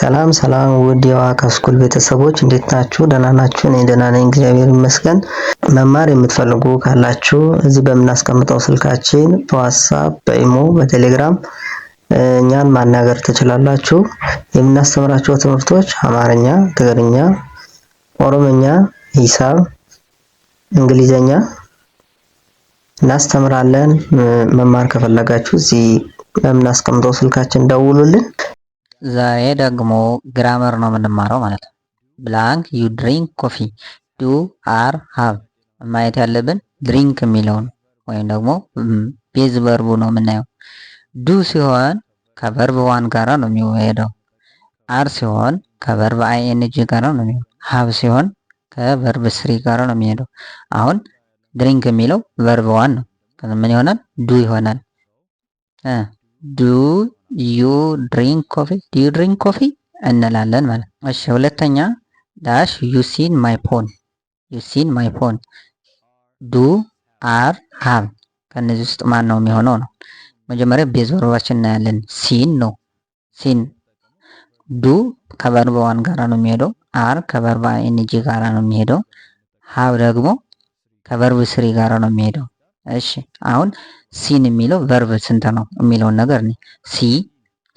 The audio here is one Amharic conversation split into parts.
ሰላም ሰላም ውድ የዋካ ስኩል ቤተሰቦች እንዴት ናችሁ? ደህና ናችሁ? እኔ ደህና ነኝ፣ እግዚአብሔር ይመስገን። መማር የምትፈልጉ ካላችሁ እዚህ በምናስቀምጠው ስልካችን በዋትስአፕ፣ በኢሞ፣ በቴሌግራም እኛን ማናገር ትችላላችሁ። የምናስተምራቸው ትምህርቶች አማርኛ፣ ትግርኛ፣ ኦሮምኛ፣ ሂሳብ፣ እንግሊዘኛ እናስተምራለን። መማር ከፈለጋችሁ እዚህ በምናስቀምጠው ስልካችን ደውሉልን። ዛሬ ደግሞ ግራመር ነው የምንማረው ማለት ነው። ብላንክ ዩ ድሪንክ ኮፊ ዱ አር ሃቭ ማየት ያለብን ድሪንክ የሚለውን ወይም ደግሞ ቤዝ ቨርቡ ነው የምናየው። ዱ ሲሆን ከቨርብ ዋን ጋራ ነው የሚሄደው። አር ሲሆን ከቨርብ አይኤንጂ ጋራ ነው የሚሄደው። ሃቭ ሲሆን ከቨርብ ስሪ ጋራ ነው የሚሄደው። አሁን ድሪንክ የሚለው ቨርብ ዋን ነው። ምን ይሆናል? ዱ ይሆናል። ዱ ዩ ድሪንክ ኮፊ ዱ ዩ ድሪንክ ኮፊ እንላለን ማለት ነው። እሺ ሁለተኛ ዳሽ ዩ ሲን ማይ ፎን ዩ ሲን ማይ ፎን ዱ አር ሃቭ ከነዚህ ውስጥ ማን ነው የሚሆነው ነው። መጀመሪያ ቤዝ ቨርባችን እናያለን። ሲን ነው። ሲን ዱ ከቨርብ ዋን ጋራ ነው የሚሄደው። አር ከቨርብ አይኤንጂ ጋራ ነው የሚሄደው። ሃቭ ደግሞ ከቨርብ ስሪ ጋራ ነው የሚሄደው። እሺ አሁን ሲን የሚለው ቨርብ ስንት ነው የሚለውን ነገር ነው። ሲ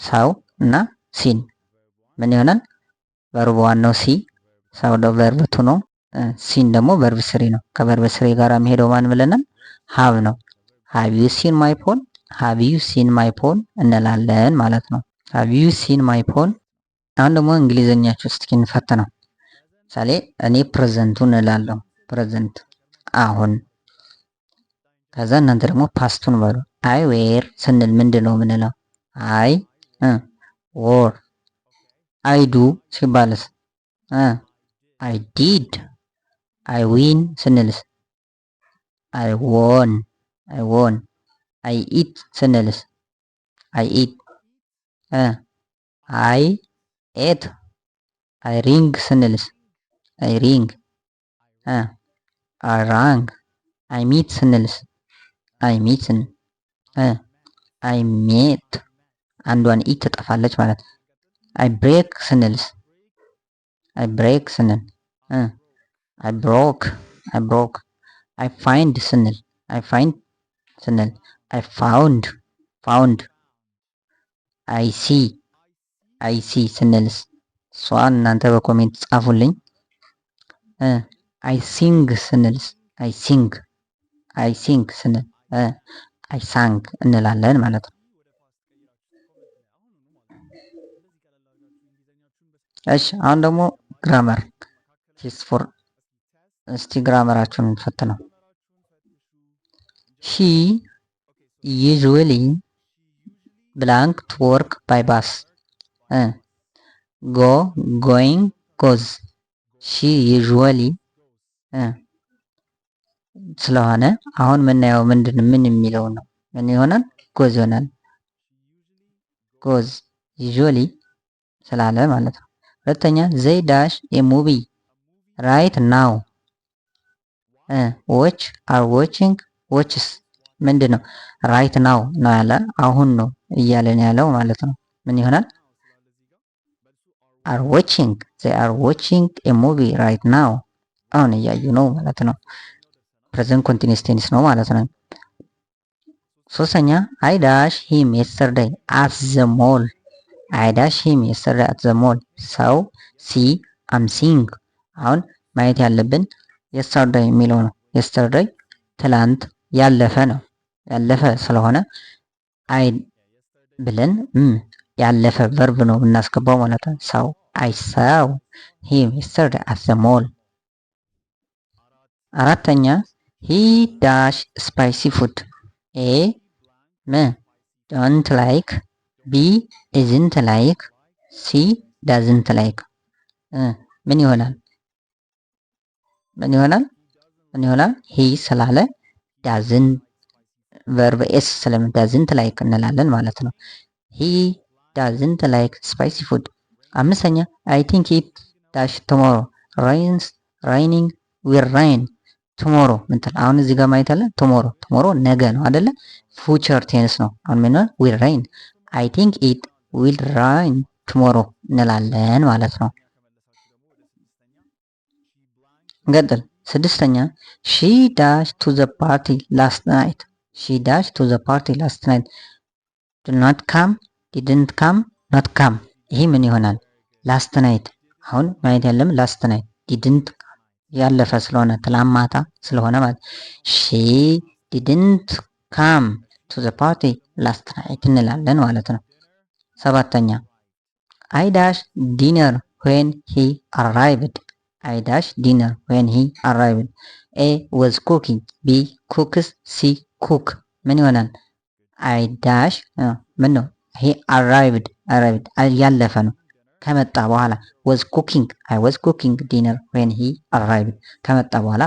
ሰው እና ሲን ምን ይሆናል? ቨርብ ዋን ነው። ሲ ሰው ደግሞ ቨርብ ቱ ነው። ሲን ደግሞ ቨርብ ስሪ ነው። ከቨርብ ስሪ ጋር የሚሄደው ማን ብለናል? ሃቭ ነው። ሃቭ ዩ ሲን ማይ ፎን ሃቭ ዩ ሲን ማይ ፎን እንላለን ማለት ነው። ሃቭ ዩ ሲን ማይ ፎን። አሁን ደግሞ እንግሊዘኛችሁ እስኪ እንፈትነው። ምሳሌ እኔ ፕሬዘንቱን እላለሁ። ፕሬዘንት አሁን። ከዛ እናንተ ደግሞ ፓስቱን በሉ። አይ ዌር ስንል ምንድን ነው የምንለው? አይ ዎር። አይ ዱ ሲባልስ አይ ዲድ። አይ ዊን ስንልስ አይ ዎን አይ ዎን። አይ ኢት ስንልስ አይ ኢት። አይ ኤት። አይ ሪንግ ስንልስ አይ ሪንግ። አይ ራንግ። አይ ሚት ስንልስ አይ ሚትን። አይ ሜት አንዷን ኢ ትጠፋለች ማለት። አይ ብሬክ ስንልስ አይ ብሬክ ስንል አይ ብሮክ አይ ብሮክ። አይ ፋይንድ ስንል አይ ፋይንድ ስንል አይ ፋውንድ ፋውንድ። አይ ሲ ስንልስ እሷን እናንተ በኮሜንት ጻፉልኝ። አይ ሲንግ ስንልስ አይ ሲንግ አይ ሲንግ ስንል አይ ሳንግ እንላለን ማለት ነው። እሺ አሁን ደግሞ ግራመር ቴስት ፎር። እስቲ ግራመራችሁን እንፈትነው። ሺ ዩዥዋሊ ብላንክ ቱ ወርክ ባይ ባስ ጎ ጎይንግ ጎዝ። ሺ ዩዥዋሊ ስለሆነ አሁን የምናየው ምን የሚለው ነው? ምን ይሆናል? ጎዝ ይሆናል። ጎዝ ዩዥዋሊ ስላለ ማለት ነው። ሁለተኛ ዘይ ዳሽ ኤ ሙቪ ራይት ናው ዎች አር ዎቺንግ ዎችስ ምንድን ነው? ራይት ናው ነው ያለ፣ አሁን ነው እያለን ያለው ማለት ነው። ምን ይሆናል? አር ዎቺንግ ዘይ አር ዎቺንግ ኤ ሙቪ ራይት ናው አሁን እያዩ ነው ማለት ነው። ፕሬዘንት ኮንቲኒየስ ቴንስ ነው ማለት ነው። ሶስተኛ አይ ዳሽ ሂም የስተርዳይ አት ዘ ሞል አይ ዳሽ ሂም የስተርዳይ አት ዘ ሞል ሰው ሲ አም ሲንግ። አሁን ማየት ያለብን የስተርዳይ የሚለው ነው። የስተርዳይ ትላንት ያለፈ ነው። ያለፈ ስለሆነ አይ ብለን ያለፈ ቨርብ ነው እናስገባው ማለት ነው። ሰው አይ ሳው ሂም የስተርዳይ አት ዘ ሞል። አራተኛ ሂ ዳሽ ስፓይሲ ፉድ ኤ ዶንት ላይክ ቢ ኢዝንት ላይክ ሲ ዳዝንት ላይክ ምን ይሆናል? ምን ይሆናል? ምን ይሆናል? ሂ ስላለ ዳዝን ቨርብ ኤስ ስለምን ዳዝንት ላይክ እንላለን ማለት ነው። ሂ ዳዝንት ላይክ ስፓይሲ ፉድ። አምስተኛ አይ ቲንክ ኢት ዳሽ ቱሞሮ ራይኒንግ ዊል ራይን ቱሞሮ ምንትል አሁን እዚህ ጋር ማየት አለ። ቱሞሮ ነገ ነው አይደለ? ፉቸር ቴንስ ነው። አሁን ምን ዊል ራይን አይ ቲንክ ኢት ዊል ራይን ቱሞሮ እንላለን ማለት ነው። እንቀጥል። ስድስተኛ ሺ ዳሽ ቱ ዘ ፓርቲ ላስት ናይት። ሺ ዳሽ ቱ ዘ ፓርቲ ላስት ናይት ኖት ካም ዲድንት ካም ኖት ካም። ይሄ ምን ይሆናል? ላስት ናይት። አሁን ማየት ያለም ላስት ናይት ዲድንት ያለፈ ስለሆነ ትላንት ማታ ስለሆነ ማለት ሺ ዲድንት ካም ቱ ዘ ፓርቲ ላስት ናይት እንላለን ማለት ነው። ሰባተኛ አይ ዳሽ ዲነር ዌን ሂ አራይቭድ። አይ ዳሽ ዲነር ዌን ሂ አራይቭድ። ኤ ወዝ ኩኪንግ፣ ቢ ኩክስ፣ ሲ ኩክ። ምን ይሆናል? አይ ዳሽ ምን ነው? ሂ አራይቭድ ያለፈ ነው ከመጣ በኋላ። ወዝ ኩኪንግ አይ ወዝ ኩኪንግ ዲነር ዌን ሂ አራይቭድ ከመጣ በኋላ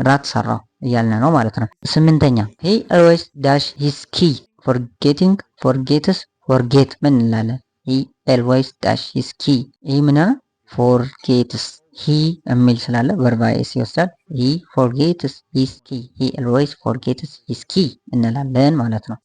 ራት ሰራው እያልን ነው ማለት ነው። ስምንተኛ ሂ ኦልዌይስ ዳሽ ሂዝ ኪ። ፎርጌቲንግ ፎርጌትስ ፎርጌት ምን እንላለን? ሂ ኦልዌይስ ዳሽ ሂዝ ኪ። ይህ ምን ነው? ፎርጌትስ ሂ የሚል ስላለ ቨርብ ኤስ ይወስዳል። ሂ ፎርጌትስ ሂዝ ኪ። ሂ ኦልዌይስ ፎርጌትስ ሂዝ ኪ እንላለን ማለት ነው።